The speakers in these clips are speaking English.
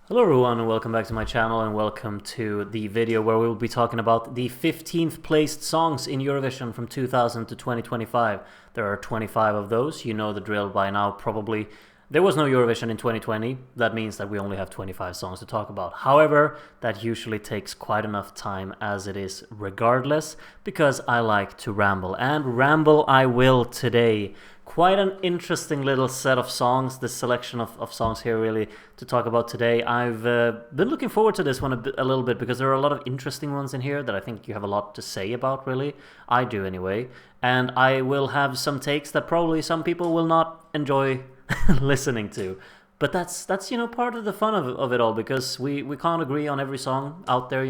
Hello everyone and welcome back to my channel and welcome to the video where we will be talking about the 15th placed songs in Eurovision from 2000 to 2025. There are 25 of those, you know the drill by now probably. There was no Eurovision in 2020, that means that we only have 25 songs to talk about. However, that usually takes quite enough time as it is regardless, because I like to ramble, and ramble I will today. Quite an interesting little set of songs, this selection of songs here really to talk about today. I've been looking forward to this one a little bit because there are a lot of interesting ones in here that I think you have a lot to say about really. I do anyway. And I will have some takes that probably some people will not enjoy listening to. But that's part of the fun of it all, because we can't agree on every song out there,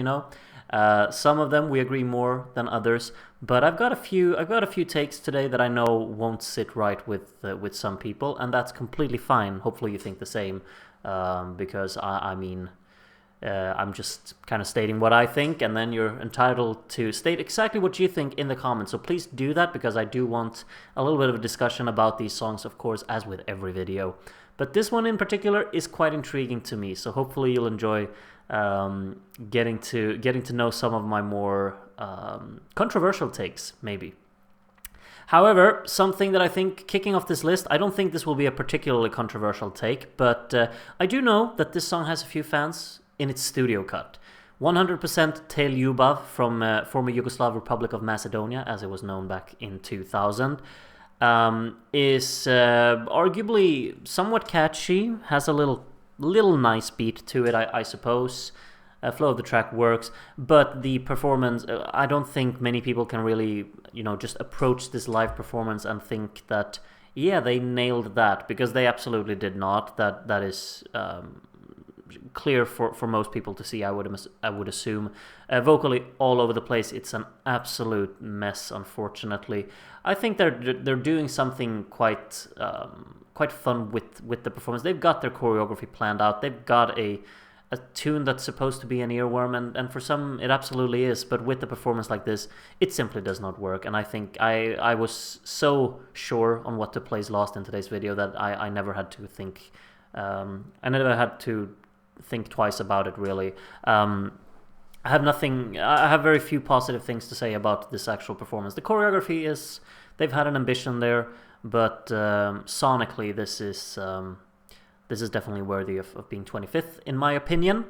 some of them we agree more than others, but I've got a few takes today that I know won't sit right with some people, and that's completely fine. Hopefully you think the same, because I'm just kind of stating what I think, and then you're entitled to state exactly what you think in the comments. So please do that, because I do want a little bit of a discussion about these songs, of course, as with every video. But this one in particular is quite intriguing to me, so hopefully you'll enjoy getting to know some of my more controversial takes, maybe. However, something that I think, kicking off this list, I don't think this will be a particularly controversial take, but I do know that this song has a few fans in its studio cut. 100% Tel Ljubav from former Yugoslav Republic of Macedonia, as it was known back in 2000, is arguably somewhat catchy, has a little nice beat to it, I suppose. Flow of the track works, but the performance, I don't think many people can really, just approach this live performance and think that, yeah, they nailed that, because they absolutely did not. That is clear for most people to see, I would assume. Vocally all over the place, it's an absolute mess, unfortunately. I think they're doing something quite fun with the performance. They've got their choreography planned out. They've got a tune that's supposed to be an earworm, and for some it absolutely is, but with the performance like this, it simply does not work. And I think I was so sure on what to place last in today's video that I never had to think twice about it, really. I have very few positive things to say about this actual performance. The choreography they've had an ambition there, but sonically this is definitely worthy of being 25th, in my opinion.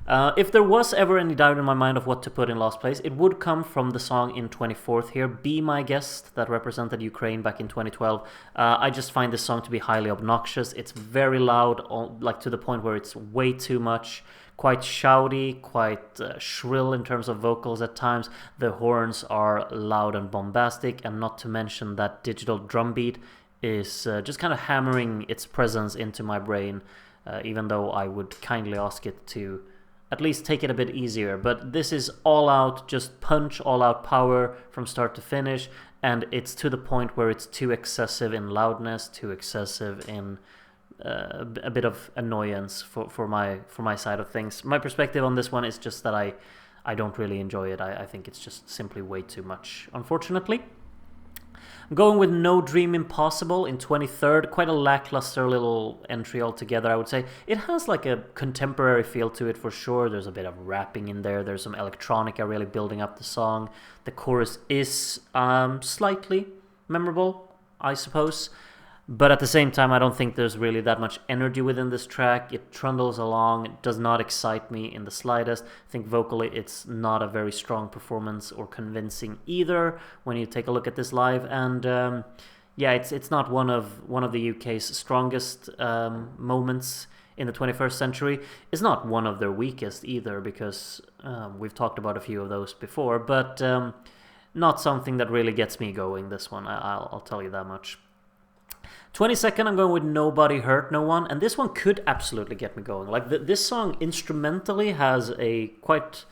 If there was ever any doubt in my mind of what to put in last place, it would come from the song in 24th here, Be My Guest, that represented Ukraine back in 2012. I just find this song to be highly obnoxious. It's very loud, like to the point where it's way too much, quite shouty, quite shrill in terms of vocals at times. The horns are loud and bombastic, and not to mention that digital drum beat is just kind of hammering its presence into my brain, even though I would kindly ask it to at least take it a bit easier. But this is all out, just punch, all out power from start to finish, and it's to the point where it's too excessive in loudness, too excessive in a bit of annoyance for my side of things. My perspective on this one is just that I don't really enjoy it. I think it's just simply way too much, unfortunately. I'm going with No Dream Impossible in 23rd. Quite a lackluster little entry altogether, I would say. It has like a contemporary feel to it for sure. There's a bit of rapping in there. There's some electronica really building up the song. The chorus is slightly memorable, I suppose. But at the same time, I don't think there's really that much energy within this track. It trundles along. It does not excite me in the slightest. I think vocally it's not a very strong performance or convincing either when you take a look at this live. And yeah, it's not one of the UK's strongest moments in the 21st century. It's not one of their weakest either, because we've talked about a few of those before. But not something that really gets me going, this one. I'll tell you that much. 22nd, I'm going with Nobody Hurt No One, and this one could absolutely get me going. Like this song instrumentally has a quite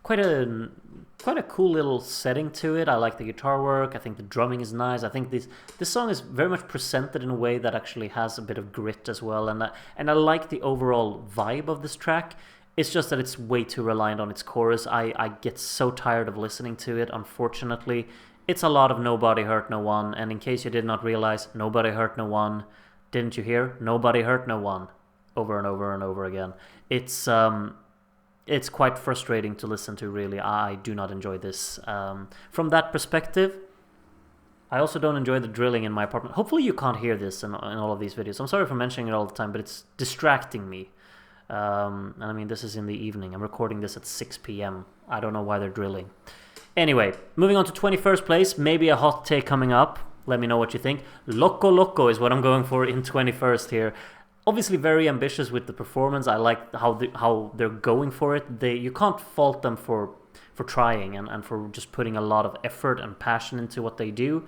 a cool little setting to it. I like the guitar work. I think the drumming is nice. I think this song is very much presented in a way that actually has a bit of grit as well, and I like the overall vibe of this track. It's just that it's way too reliant on its chorus. I get so tired of listening to it, unfortunately. It's a lot of Nobody Hurt No One, and in case you did not realize, Nobody Hurt No One. Didn't you hear? Nobody hurt no one. over and over and over again. It's quite frustrating to listen to, really. I do not enjoy this. From that perspective, I also don't enjoy the drilling in my apartment. Hopefully you can't hear this in all of these videos. I'm sorry for mentioning it all the time, but it's distracting me. And I mean, this is in the evening. I'm recording this at 6 p.m. I don't know why they're drilling. Anyway, moving on to 21st place. Maybe a hot take coming up. Let me know what you think. Loco Loco is what I'm going for in 21st here. Obviously very ambitious with the performance. I like how they're going for it. You can't fault them for trying and for just putting a lot of effort and passion into what they do.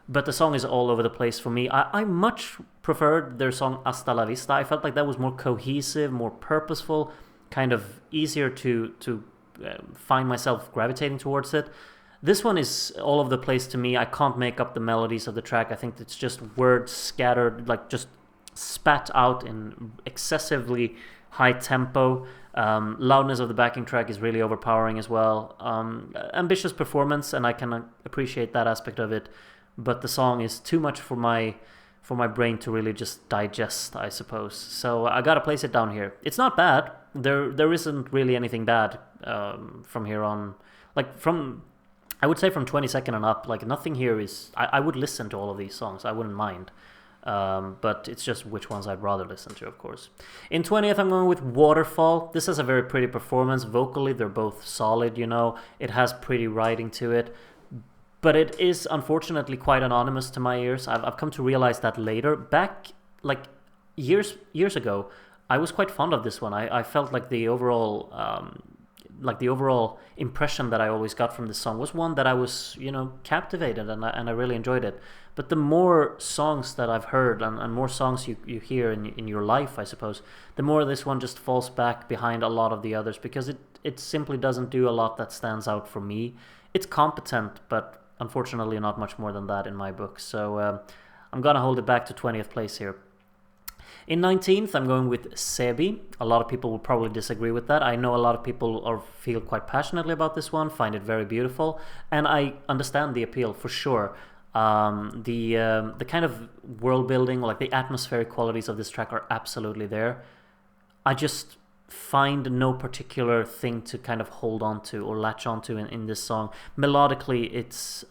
But the song is all over the place for me. I much preferred their song Hasta la Vista. I felt like that was more cohesive, more purposeful, kind of easier to find myself gravitating towards it. This one is all over the place to me. I can't make up the melodies of the track. I think it's just words scattered, like just spat out in excessively high tempo. Loudness of the backing track is really overpowering as well. Ambitious performance, and I can appreciate that aspect of it. But the song is too much for my brain to really just digest, I suppose. So I gotta place it down here. It's not bad. There isn't really anything bad from here on. I would say from 22nd and up, like nothing here is... I would listen to all of these songs. I wouldn't mind. But it's just which ones I'd rather listen to, of course. In 20th, I'm going with Waterfall. This has a very pretty performance. Vocally, they're both solid, you know. It has pretty writing to it. But it is, unfortunately, quite anonymous to my ears. I've come to realize that later. Back, like, years ago, I was quite fond of this one. I felt like the overall impression that I always got from this song was one that I was, you know, captivated, and I really enjoyed it. But the more songs that I've heard and more songs you hear in your life, I suppose, the more this one just falls back behind a lot of the others, because it simply doesn't do a lot that stands out for me. It's competent, but unfortunately not much more than that in my book. So I'm gonna hold it back to 20th place here. In 19th, I'm going with Sebi. A lot of people will probably disagree with that. I know a lot of people feel quite passionately about this one, find it very beautiful, and I understand the appeal for sure. The kind of world building, like the atmospheric qualities of this track are absolutely there. I just find no particular thing to kind of hold on to or latch onto in this song. Melodically, it's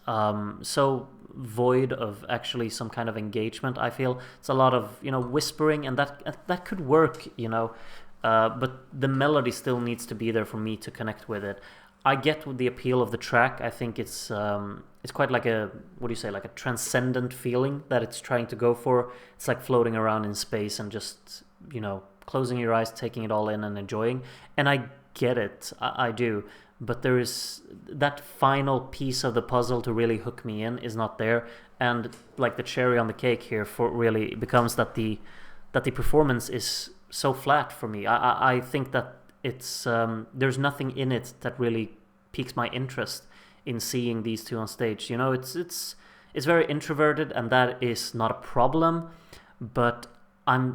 so void of actually some kind of engagement. I feel it's a lot of, you know, whispering, and that could work, you know, but the melody still needs to be there for me to connect with it. I get the appeal of the track. I think it's quite like a, what do you say, like a transcendent feeling that it's trying to go for. It's like floating around in space and just, you know, closing your eyes, taking it all in and enjoying. And I get it, I do. But there is that final piece of the puzzle to really hook me in is not there. And like the cherry on the cake here for really becomes that the performance is so flat for me. I think that it's there's nothing in it that really piques my interest in seeing these two on stage. You know, it's very introverted, and that is not a problem. But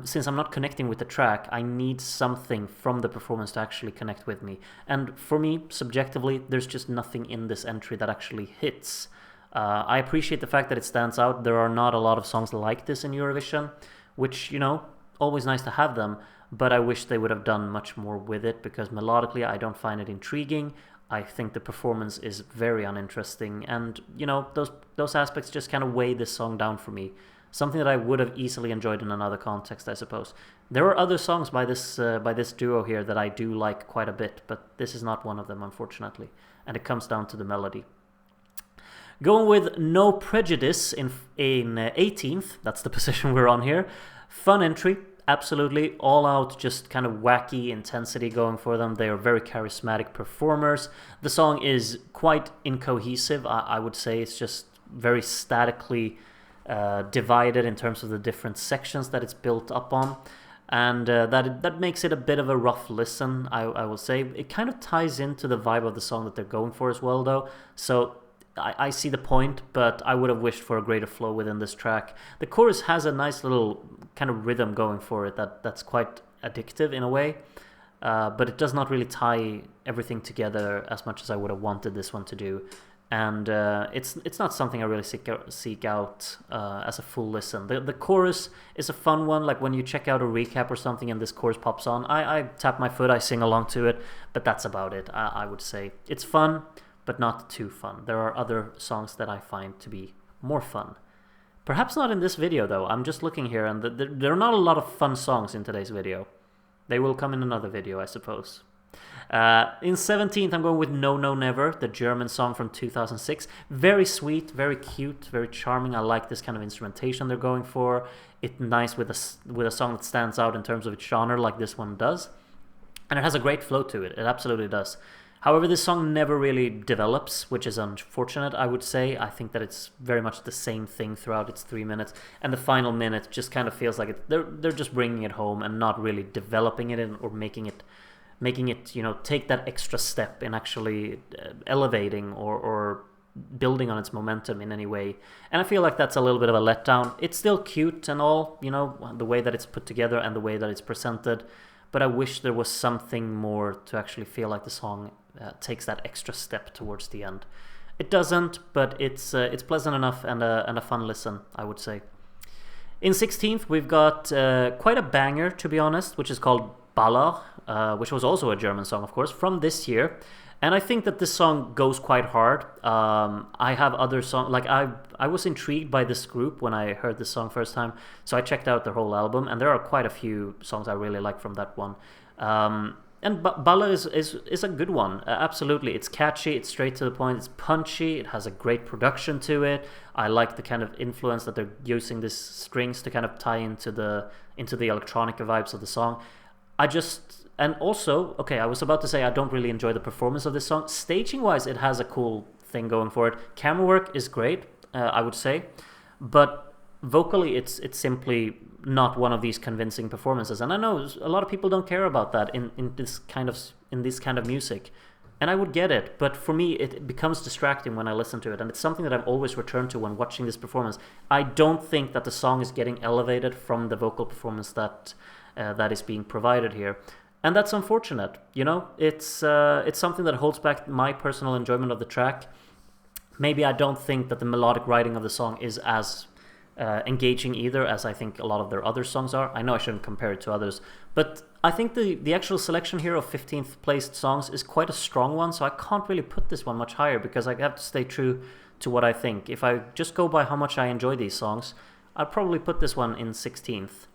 since I'm not connecting with the track, I need something from the performance to actually connect with me. And for me, subjectively, there's just nothing in this entry that actually hits. I appreciate the fact that it stands out. There are not a lot of songs like this in Eurovision, which, you know, always nice to have them, but I wish they would have done much more with it, because melodically I don't find it intriguing. I think the performance is very uninteresting, and, you know, those aspects just kind of weigh this song down for me. Something that I would have easily enjoyed in another context, I suppose. There are other songs by this duo here that I do like quite a bit, but this is not one of them, unfortunately. And it comes down to the melody. Going with No Prejudice in 18th, that's the position we're on here. Fun entry, absolutely. All out, just kind of wacky intensity going for them. They are very charismatic performers. The song is quite incohesive, I would say. It's just very statically divided in terms of the different sections that it's built up on, and that makes it a bit of a rough listen, I will say. It kind of ties into the vibe of the song that they're going for as well, though, so I see the point, but I would have wished for a greater flow within this track. The chorus has a nice little kind of rhythm going for it that's quite addictive in a way, but it does not really tie everything together as much as I would have wanted this one to do. and it's not something I really seek out as a full listen. The chorus is a fun one, like when you check out a recap or something and this chorus pops on, I tap my foot, I sing along to it, but that's about it. I would say it's fun, but not too fun. There are other songs that I find to be more fun. Perhaps not in this video though. I'm just looking here, and there are not a lot of fun songs in today's video. They will come in another video, I suppose. In 17th, I'm going with No No Never, the German song from 2006. Very sweet, very cute, very charming. I like this kind of instrumentation they're going for. It's nice with a song that stands out in terms of its genre, like this one does. And it has a great flow to it. It absolutely does. However, this song never really develops, which is unfortunate, I would say. I think that it's very much the same thing throughout its 3 minutes, and the final minute just kind of feels like they're just bringing it home and not really developing it or making it, take that extra step in actually elevating or building on its momentum in any way. And I feel like that's a little bit of a letdown. It's still cute and all, the way that it's put together and the way that it's presented, but I wish there was something more to actually feel like the song takes that extra step towards the end. It doesn't, but it's pleasant enough and a fun listen, I would say. In 16th, we've got quite a banger, to be honest, which is called Baller, which was also a German song, of course, from this year. And I think that this song goes quite hard. I have other songs, like I was intrigued by this group when I heard this song first time, so I checked out their whole album, and there are quite a few songs I really like from that one. And Baller is a good one, absolutely. It's catchy, it's straight to the point, it's punchy, it has a great production to it. I like the kind of influence that they're using these strings to kind of tie into the electronica vibes of the song. And also, okay, I was about to say I don't really enjoy the performance of this song. Staging-wise, it has a cool thing going for it. Camera work is great, I would say, but vocally, it's simply not one of these convincing performances. And I know a lot of people don't care about that in this kind of music, and I would get it. But for me, it becomes distracting when I listen to it, and it's something that I've always returned to when watching this performance. I don't think that the song is getting elevated from the vocal performance that is being provided here. And that's unfortunate, It's something that holds back my personal enjoyment of the track. Maybe I don't think that the melodic writing of the song is as engaging either as I think a lot of their other songs are. I know I shouldn't compare it to others, but I think the actual selection here of 15th placed songs is quite a strong one, so I can't really put this one much higher because I have to stay true to what I think. If I just go by how much I enjoy these songs, I'd probably put this one in 16th.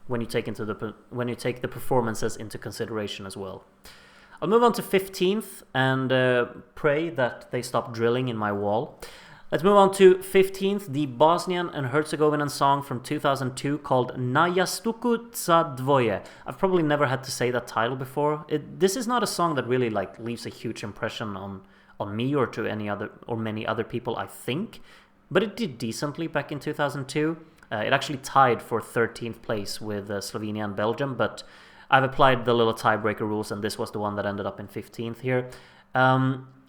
When you take the performances into consideration as well. I'll move on to 15th and pray that they stop drilling in my wall. Let's move on to 15th, the Bosnian and Herzegovinian song from 2002 called Na jastuku za dvoje. I've probably never had to say that title before. This is not a song that really leaves a huge impression on me or to many other people, I think, but it did decently back in 2002. It actually tied for 13th place with Slovenia and Belgium, but I've applied the little tiebreaker rules, and this was the one that ended up in 15th here.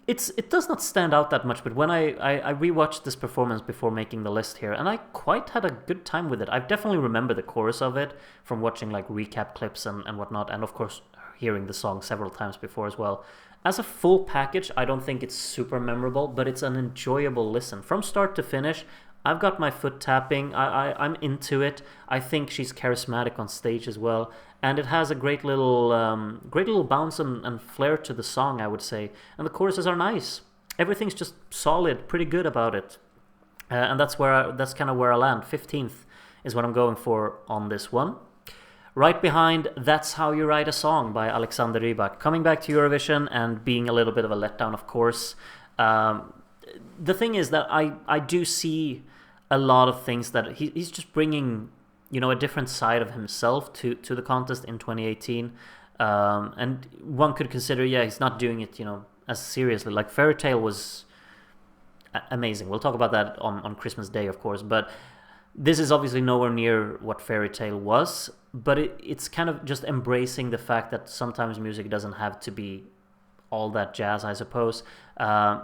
It does not stand out that much, but when I rewatched this performance before making the list here, and I quite had a good time with it. I definitely remember the chorus of it from watching recap clips and whatnot, and of course hearing the song several times before as well. As a full package, I don't think it's super memorable, but it's an enjoyable listen. From start to finish, I've got my foot tapping, I'm into it. I think she's charismatic on stage as well, and it has a great little bounce and flair to the song, I would say. And the choruses are nice. Everything's just solid, pretty good about it. And that's kind of where I land. 15th is what I'm going for on this one. Right behind That's How You Write a Song by Alexander Rybak. Coming back to Eurovision and being a little bit of a letdown, of course. The thing is that I do see a lot of things that he's just bringing, a different side of himself to the contest in 2018. And one could consider, he's not doing it, as seriously. Like Fairy Tale was amazing. We'll talk about that on Christmas Day, of course. But this is obviously nowhere near what Fairy Tale was. But it's kind of just embracing the fact that sometimes music doesn't have to be all that jazz, I suppose.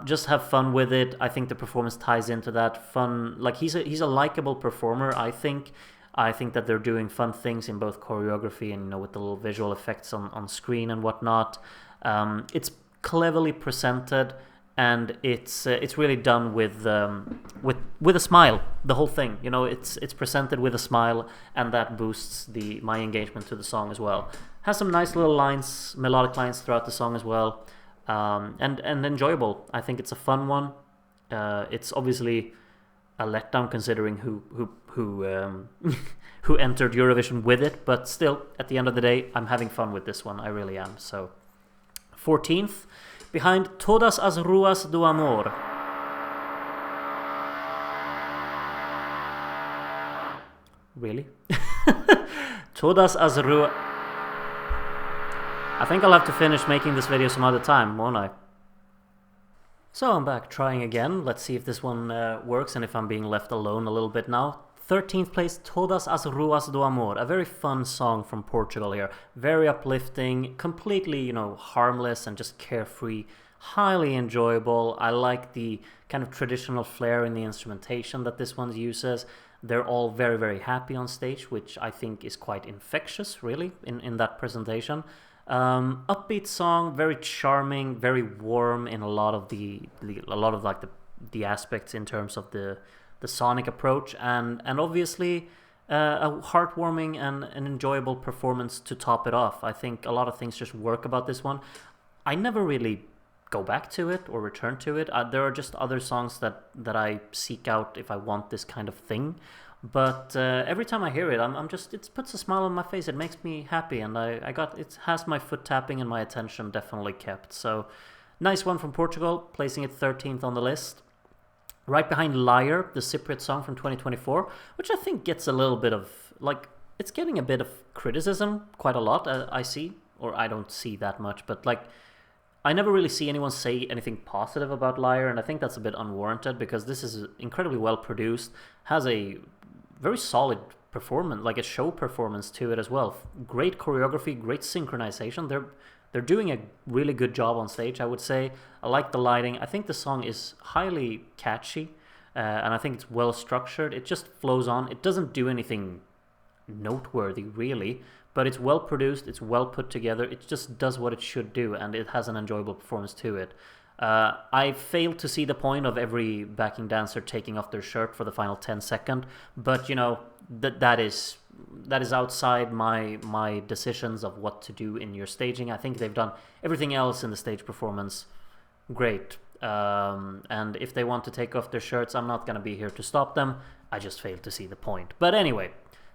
Just have fun with it. I think the performance ties into that fun. He's a likable performer, I think. I think that they're doing fun things in both choreography and with the little visual effects on screen and whatnot. It's cleverly presented, and it's really done with a smile. The whole thing, you know, it's presented with a smile, and that boosts my engagement to the song as well. Has some nice little lines, melodic lines throughout the song as well, and enjoyable. I think it's a fun one. It's obviously a letdown considering who who entered Eurovision with it, but still, at the end of the day, I'm having fun with this one. I really am. So, 14th, behind Todas as Ruas do Amor. Really? Todas as Ruas. I think I'll have to finish making this video some other time, won't I? So I'm back trying again. Let's see if this one works and if I'm being left alone a little bit now. 13th place, Todas as Ruas do Amor. A very fun song from Portugal here. Very uplifting, completely, you know, harmless and just carefree. Highly enjoyable. I like the kind of traditional flair in the instrumentation that this one uses. They're all very, very happy on stage, which I think is quite infectious, really, in that presentation. Upbeat song, very charming, very warm in a lot of the aspects in terms of the sonic approach, and obviously a heartwarming and an enjoyable performance to top it off. I think a lot of things just work about this one. I never really go back to it or return to it. There are just other songs that I seek out if I want this kind of thing. But every time I hear it, it puts a smile on my face. It makes me happy, and it has my foot tapping and my attention definitely kept. So nice one from Portugal, placing it 13th on the list. Right behind Liar, the Cypriot song from 2024, which I think gets a little bit of, like, it's getting a bit of criticism, quite a lot, I see, or I don't see that much, but like, I never really see anyone say anything positive about Liar, and I think that's a bit unwarranted, because this is incredibly well produced, has a very solid performance, like a show performance to it as well. Great choreography, great synchronization. They're doing a really good job on stage, I would say. I like the lighting. I think the song is highly catchy, and I think it's well structured. It just flows on. It doesn't do anything noteworthy, really, but it's well produced, it's well put together. It just does what it should do, and it has an enjoyable performance to it. I failed to see the point of every backing dancer taking off their shirt for the final 10 seconds, but you know, that is outside my decisions of what to do in your staging. I think they've done everything else in the stage performance great, and if they want to take off their shirts, I'm not going to be here to stop them. I just failed to see the point. But anyway,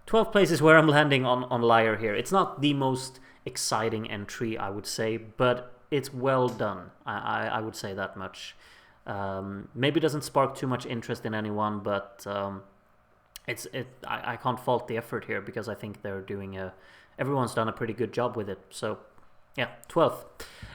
12th place is where I'm landing on Liar here. It's not the most exciting entry, I would say, but it's well done. I would say that much. Maybe it doesn't spark too much interest in anyone, but I can't fault the effort here, because I think they're doing everyone's done a pretty good job with it. So yeah, 12th.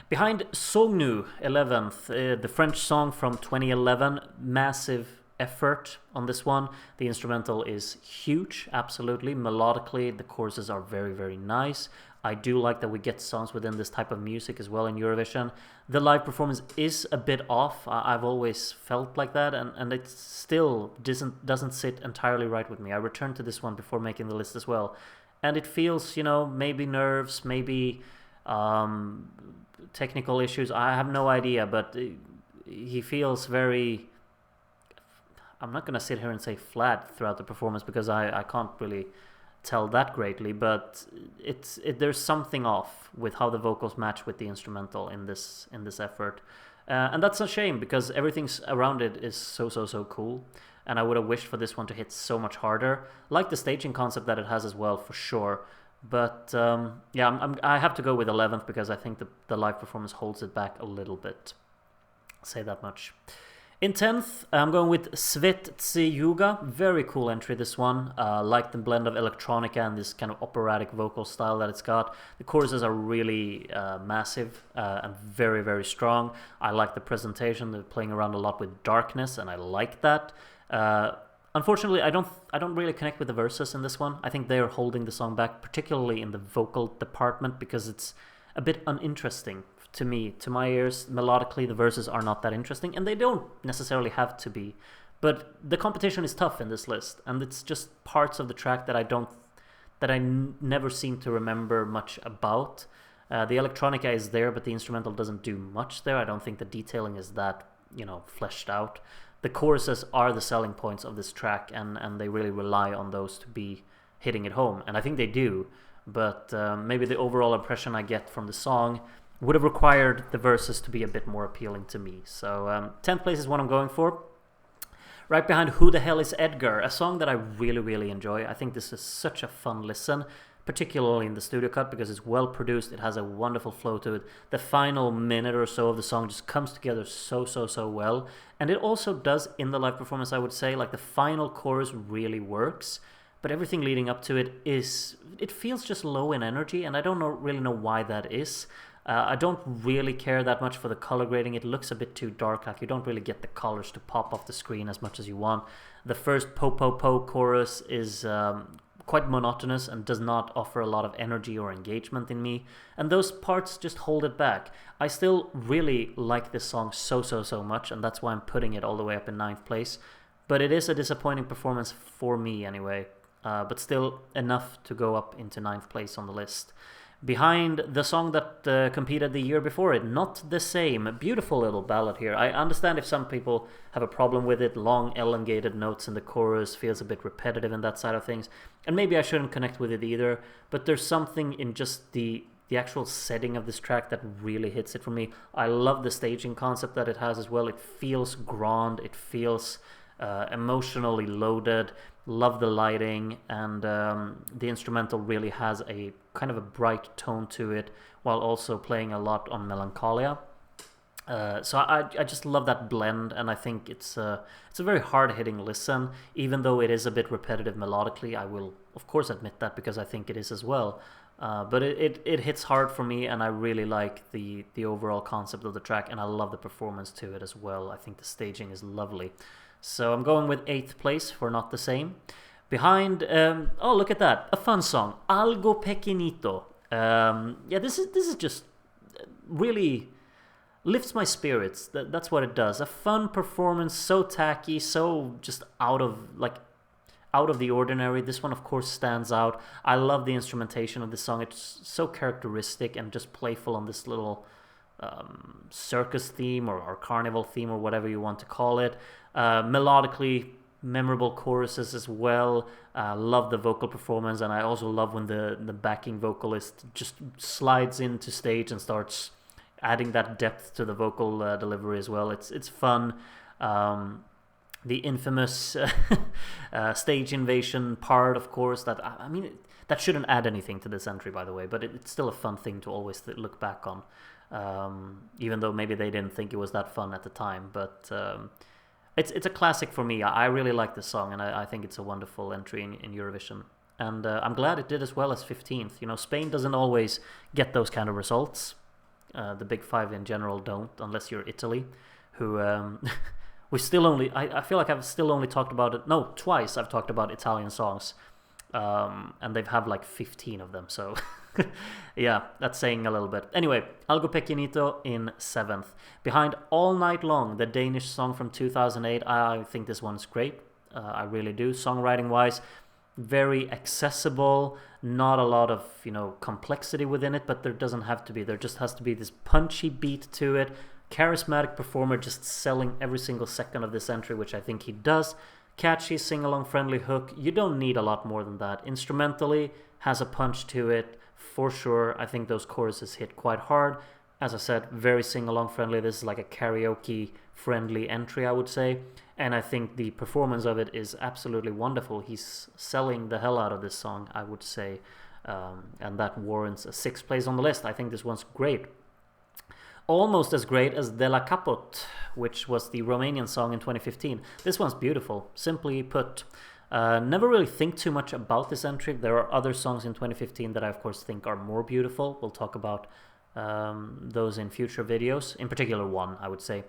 Behind Sognu, 11th, the French song from 2011. Massive effort on this one. The instrumental is huge, absolutely. Melodically, the choruses are very, very nice. I do like that we get songs within this type of music as well in Eurovision. The live performance is a bit off. I've always felt like that, and it still doesn't sit entirely right with me. I returned to this one before making the list as well, and it feels, you know, maybe nerves, maybe technical issues. I have no idea, but he feels very... I'm not going to sit here and say flat throughout the performance, because I can't really tell that greatly, but there's something off with how the vocals match with the instrumental in this effort, and that's a shame, because everything around it is so cool, and I would have wished for this one to hit so much harder. Like the staging concept that it has as well, for sure, but yeah, I have to go with 11th, because I think the live performance holds it back a little bit. I'll say that much. In 10th, I'm going with Svet Tse Yuga. Very cool entry, this one. Like the blend of electronica and this kind of operatic vocal style that it's got. The choruses are really massive and very, very strong. I like the presentation. They're playing around a lot with darkness, and I like that. Unfortunately, I don't really connect with the verses in this one. I think they're holding the song back, particularly in the vocal department, because it's a bit uninteresting. To me, to my ears, melodically, the verses are not that interesting, and they don't necessarily have to be. But the competition is tough in this list, and it's just parts of the track that I never seem to remember much about. The electronica is there, but the instrumental doesn't do much there. I don't think the detailing is that fleshed out. The choruses are the selling points of this track, and they really rely on those to be hitting it home, and I think they do. But maybe the overall impression I get from the song would have required the verses to be a bit more appealing to me. So 10th place is what I'm going for. Right behind Who the Hell is Edgar, a song that I really, really enjoy. I think this is such a fun listen, particularly in the studio cut, because it's well produced. It has a wonderful flow to it. The final minute or so of the song just comes together so well. And it also does in the live performance, I would say. Like, the final chorus really works, but everything leading up to it feels just low in energy, and I don't really know why that is. I don't really care that much for the color grading. It looks a bit too dark, like you don't really get the colors to pop off the screen as much as you want. The first po po po chorus is quite monotonous and does not offer a lot of energy or engagement in me, and those parts just hold it back. I still really like this song so much, and that's why I'm putting it all the way up in 9th place, but it is a disappointing performance for me anyway, but still enough to go up into 9th place on the list. Behind the song that competed the year before it, Not the Same. Beautiful little ballad here. I understand if some people have a problem with it. Long, elongated notes in the chorus feels a bit repetitive in that side of things. And maybe I shouldn't connect with it either. But there's something in just the actual setting of this track that really hits it for me. I love the staging concept that it has as well. It feels grand. It feels emotionally loaded. Love the lighting, and the instrumental really has a kind of a bright tone to it, while also playing a lot on melancholia. So I just love that blend, and I think it's a very hard-hitting listen, even though it is a bit repetitive melodically. I will of course admit that, because I think it is as well. But it hits hard for me, and I really like the overall concept of the track, and I love the performance to it as well. I think the staging is lovely. So I'm going with 8th place for Not the Same. Behind, oh, look at that, a fun song, Algo Pequeñito. Yeah, this is just really lifts my spirits. That's what it does. A fun performance, so tacky, so just out of the ordinary. This one, of course, stands out. I love the instrumentation of this song. It's so characteristic and just playful on this little circus theme or carnival theme, or whatever you want to call it. Melodically memorable choruses as well. Love the vocal performance, and I also love when the backing vocalist just slides into stage and starts adding that depth to the vocal delivery as well. It's fun. The infamous stage invasion part, of course, that that shouldn't add anything to this entry, by the way, but it's still a fun thing to always look back on. Even though maybe they didn't think it was that fun at the time, but it's a classic for me. I really like this song, and I think it's a wonderful entry in Eurovision, and I'm glad it did as well as 15th. Spain doesn't always get those kind of results. The big five in general don't, unless you're Italy, who we still only, I feel like I've still only talked about it, no, twice I've talked about Italian songs, and they've have like 15 of them, so yeah, that's saying a little bit. Anyway, Algo Pequeñito in 7th. Behind All Night Long, the Danish song from 2008, I think this one's great. I really do. Songwriting wise, very accessible, not a lot of complexity within it, but there doesn't have to be. There just has to be this punchy beat to it. Charismatic performer just selling every single second of this entry, which I think he does. Catchy, sing-along friendly hook. You don't need a lot more than that. Instrumentally, has a punch to it for sure. I think those choruses hit quite hard. As I said, very sing-along friendly. This is like a karaoke friendly entry, I would say. And I think the performance of it is absolutely wonderful. He's selling the hell out of this song, I would say. And that warrants a 6th place on the list. I think this one's great. Almost as great as De La Capot, which was the Romanian song in 2015. This one's beautiful, simply put. Never really think too much about this entry. There are other songs in 2015 that I, of course, think are more beautiful. We'll talk about those in future videos. In particular, one, I would say.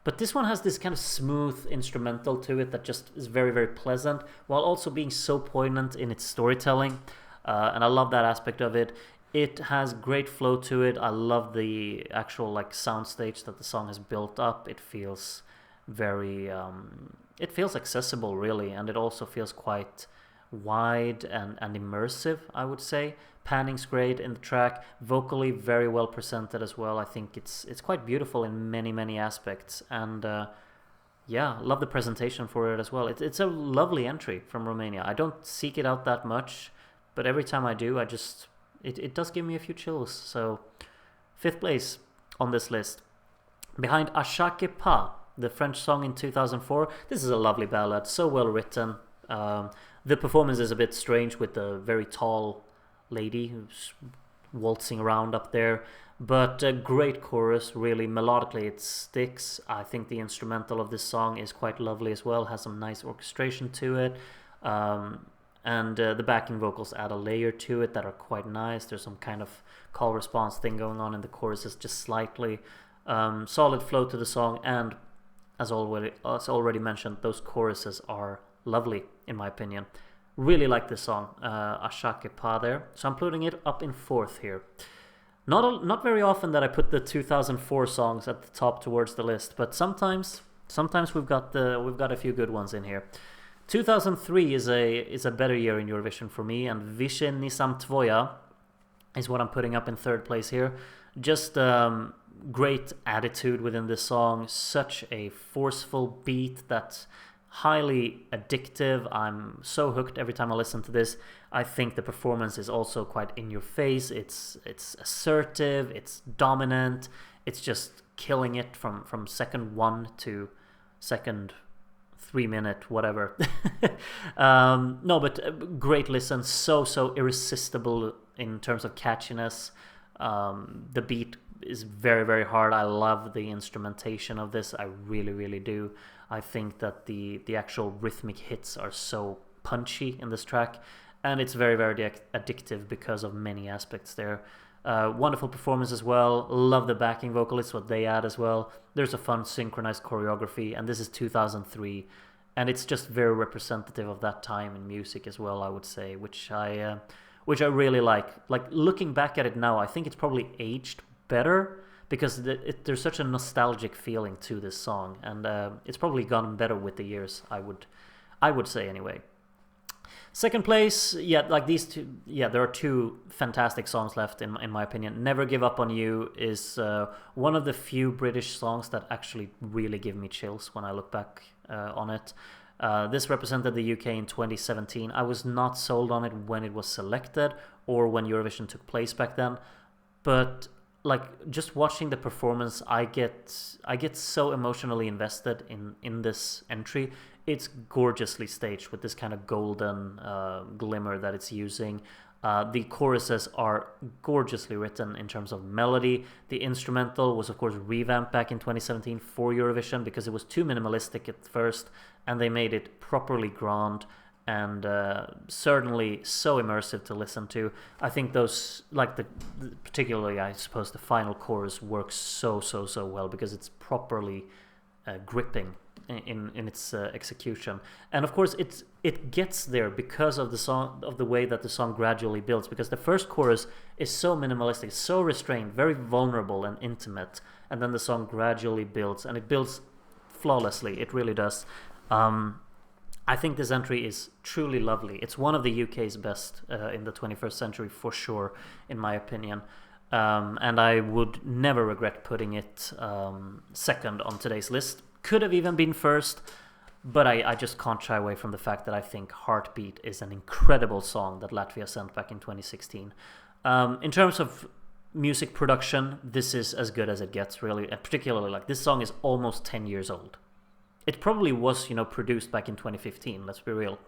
But this one has this kind of smooth instrumental to it that just is very, very pleasant, while also being so poignant in its storytelling. And I love that aspect of it. It has great flow to it. I love the actual soundstage that the song has built up. It feels very, it feels accessible really, and it also feels quite wide and immersive, I would say. Panning's great in the track, vocally very well presented as well. I think it's quite beautiful in many aspects, and yeah, love the presentation for it as well. It's a lovely entry from Romania. I don't seek it out that much, but every time I do, it does give me a few chills. So 5th place on this list, behind À Chaque Pas, the French song in 2004. This is a lovely ballad, so well written. The performance is a bit strange with the very tall lady who's waltzing around up there, but a great chorus. Really melodically it sticks. I think the instrumental of this song is quite lovely as well, has some nice orchestration to it, and the backing vocals add a layer to it that are quite nice. There's some kind of call response thing going on in the choruses, just slightly. Solid flow to the song, and as already mentioned, those choruses are lovely in my opinion. Really like this song, À Chaque Pas there. So I'm putting it up in 4th here. Not very often that I put the 2004 songs at the top towards the list, but sometimes we've got a few good ones in here. 2003 is a better year in Eurovision for me, and Više nisam tvoja is what I'm putting up in 3rd place here. Just great attitude within this song, such a forceful beat that's highly addictive. I'm so hooked every time I listen to this. I think the performance is also quite in your face. It's assertive, it's dominant, it's just killing it from second 1 to second 3 minute whatever. No, but great listen, so irresistible in terms of catchiness. The beat is very hard. I love the instrumentation of this. I really do. I think that the actual rhythmic hits are so punchy in this track, and it's very addictive because of many aspects there. Wonderful performance as well. Love the backing vocalists, what they add as well. There's a fun synchronized choreography, and this is 2003, and it's just very representative of that time in music as well, I would say, which I really like. Like, looking back at it now, I think it's probably aged better, because there's such a nostalgic feeling to this song, and it's probably gotten better with the years, I would say anyway. 2nd place, yeah, like these two, yeah, there are 2 fantastic songs left in my opinion. Never Give Up on You is one of the few British songs that actually really give me chills when I look back on it. This represented the UK in 2017. I was not sold on it when it was selected or when Eurovision took place back then, but like, just watching the performance, I get so emotionally invested in this entry. It's gorgeously staged with this kind of golden glimmer that it's using. The choruses are gorgeously written in terms of melody. The instrumental was of course revamped back in 2017 for Eurovision because it was too minimalistic at first, and they made it properly grand and certainly so immersive to listen to. I think those, like particularly I suppose the final chorus works so well because it's properly gripping in its execution. And of course it gets there because of the way that the song gradually builds, because the first chorus is so minimalistic, so restrained, very vulnerable and intimate, and then the song gradually builds, and it builds flawlessly. It really does. I think this entry is truly lovely. It's one of the UK's best in the 21st century for sure, in my opinion. And I would never regret putting it second on today's list. Could have even been first, but I just can't shy away from the fact that I think Heartbeat is an incredible song that Latvia sent back in 2016. In terms of music production, this is as good as it gets, really. And particularly, like, this song is almost 10 years old. It probably was, produced back in 2015, let's be real.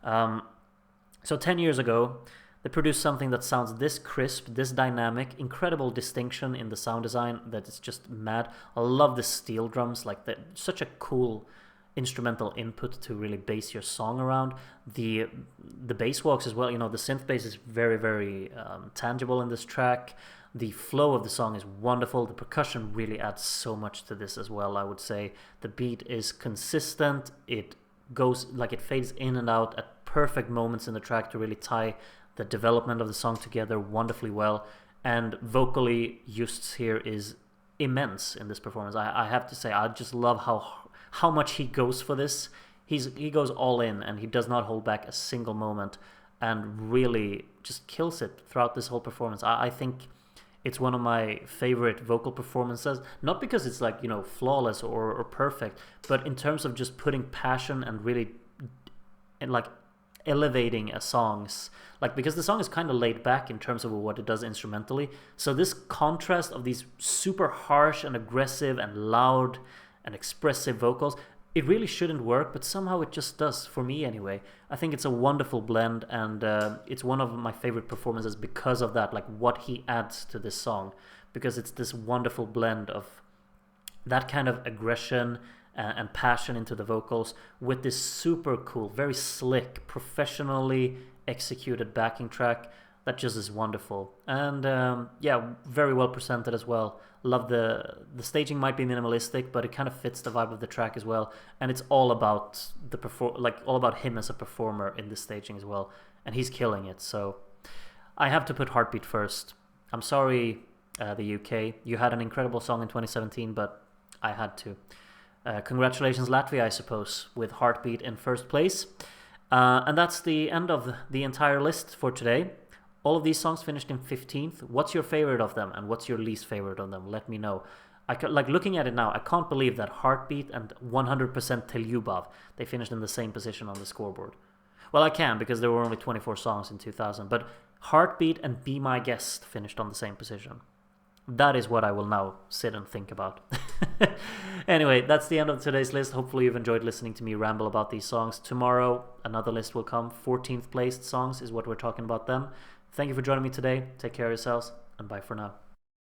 So 10 years ago, they produced something that sounds this crisp, this dynamic, incredible distinction in the sound design that is just mad. I love the steel drums, like such a cool instrumental input to really base your song around. The bass walks as well, the synth bass is very, very tangible in this track. The flow of the song is wonderful. The percussion really adds so much to this as well, I would say. The beat is consistent. It goes, like, it fades in and out at perfect moments in the track to really tie the development of the song together wonderfully well. And vocally, Just's here is immense in this performance. I have to say, I just love how much he goes for this. He goes all in, and he does not hold back a single moment. and really just kills it throughout this whole performance. I think it's one of my favorite vocal performances, not because it's like, you know, flawless or perfect, but in terms of just putting passion and really and like elevating a song's, like, because the song is kind of laid back in terms of what it does instrumentally. So this contrast of these super harsh and aggressive and loud and expressive vocals, it really shouldn't work, but somehow it just does, for me anyway. I think it's a wonderful blend, and it's one of my favorite performances because of that, like what he adds to this song, because it's this wonderful blend of that kind of aggression and passion into the vocals with this super cool, very slick, professionally executed backing track that just is wonderful. And yeah, very well presented as well. Love the staging might be minimalistic, but it kind of fits the vibe of the track as well. And it's all about all about him as a performer in the staging as well, and he's killing it. So I have to put Heartbeat first. I'm sorry, the UK. You had an incredible song in 2017, but I had to. Congratulations, Latvia, I suppose, with Heartbeat in first place. And that's the end of the entire list for today. All of these songs finished in 15th. What's your favorite of them, and what's your least favorite of them? Let me know. Like looking at it now, I can't believe that Heartbeat and 100% Tel Ljubov, they finished in the same position on the scoreboard. Well, I can, because there were only 24 songs in 2000, but Heartbeat and Be My Guest finished on the same position. That is what I will now sit and think about. Anyway, that's the end of today's list. Hopefully you've enjoyed listening to me ramble about these songs. Tomorrow, another list will come. 14th placed songs is what we're talking about then. Thank you for joining me today. Take care of yourselves, and bye for now.